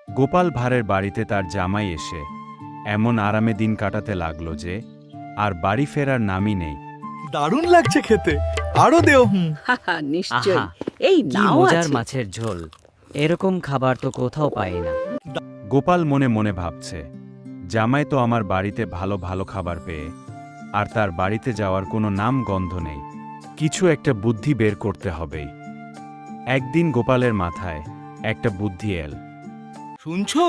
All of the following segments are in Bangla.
গোপাল ভাঁড়ের বাড়িতে তার জামাই এসে এমন আরামে দিন কাটাতে লাগলো যে আর বাড়ি ফেরার নামই নেই। দারুণ লাগছে খেতে, আরো দেও। হাহা, নিশ্চয়ই। আহা, এই কি নাও মজার আছে। মাছের ঝোল, এরকম খাবার তো কোথাও পাই না। গোপাল মনে মনে ভাবছে, জামাই তো আমার বাড়িতে ভালো ভালো খাবার পেয়ে, আর তার বাড়িতে যাওয়ার কোনো নাম গন্ধ নেই। কিছু একটা বুদ্ধি বের করতে হবেই। একদিন গোপালের মাথায় একটা বুদ্ধি এল। শুনছো,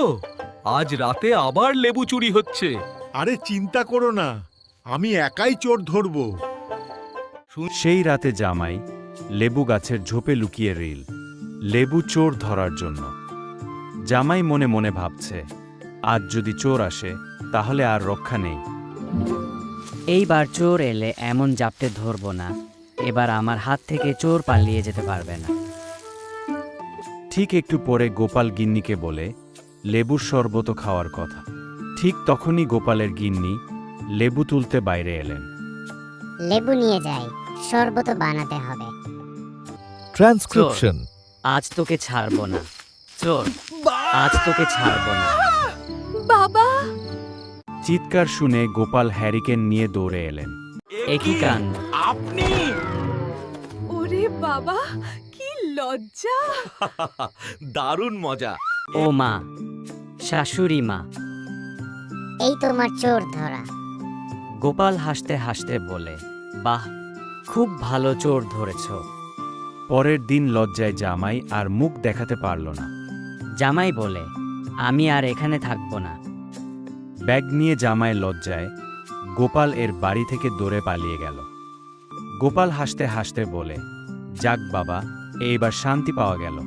আজ রাতে আবার লেবু চুরি হচ্ছে। আরে চিন্তা করো না, আমি একাই চোর ধরবো। সেই রাতে জামাই লেবু গাছের ঝোপে লুকিয়ে রইল লেবু চোর ধরার জন্য। জামাই মনে মনে ভাবছে, আজ যদি চোর আসে তাহলে আর রক্ষা নেই। এইবার চোর এলে এমন জাপটে ধরবো না, এবার আমার হাত থেকে চোর পালিয়ে যেতে পারবে না। ঠিক একটু পরে গোপাল গিন্নিকে বলে লেবুর শরবত খাওয়ার কথা। ঠিক তখনই গোপালের গিন্নি লেবু তুলতে বাইরে এলেন। লেবু নিয়ে যাই, শরবত বানাতে হবে। ট্রান্সক্রিপশন। আজ তোকে ছাড়বো না চোর, আজ তোকে ছাড়বো না। বাবা, চিৎকার শুনে গোপাল হ্যারিকেন নিয়ে দৌড়ে এলেন। একই কাণ্ড, আপনি? ওরে বাবা, কি লজ্জা! দারুণ মজা। ও মা, শাশুড়ি মা। এই তোমার চোর ধরা। গোপাল হাসতে হাসতে বলে, বাহ, খুব ভালো চোর ধরেছ। পরের দিন লজ্জায় জামাই আর মুখ দেখাতে পারল না। জামাই বলে, আমি আর এখানে থাকবো না। ব্যাগ নিয়ে জামাই লজ্জায় গোপাল এর বাড়ি থেকে দৌড়ে পালিয়ে গেল। গোপাল হাসতে হাসতে বলে, যাক বাবা, এইবার শান্তি পাওয়া গেল।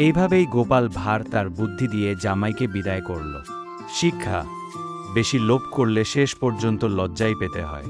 এইভাবেই গোপাল ভাঁড় তার বুদ্ধি দিয়ে জামাইকে বিদায় করল। শিক্ষা: বেশি লোভ করলে শেষ পর্যন্ত লজ্জাই পেতে হয়।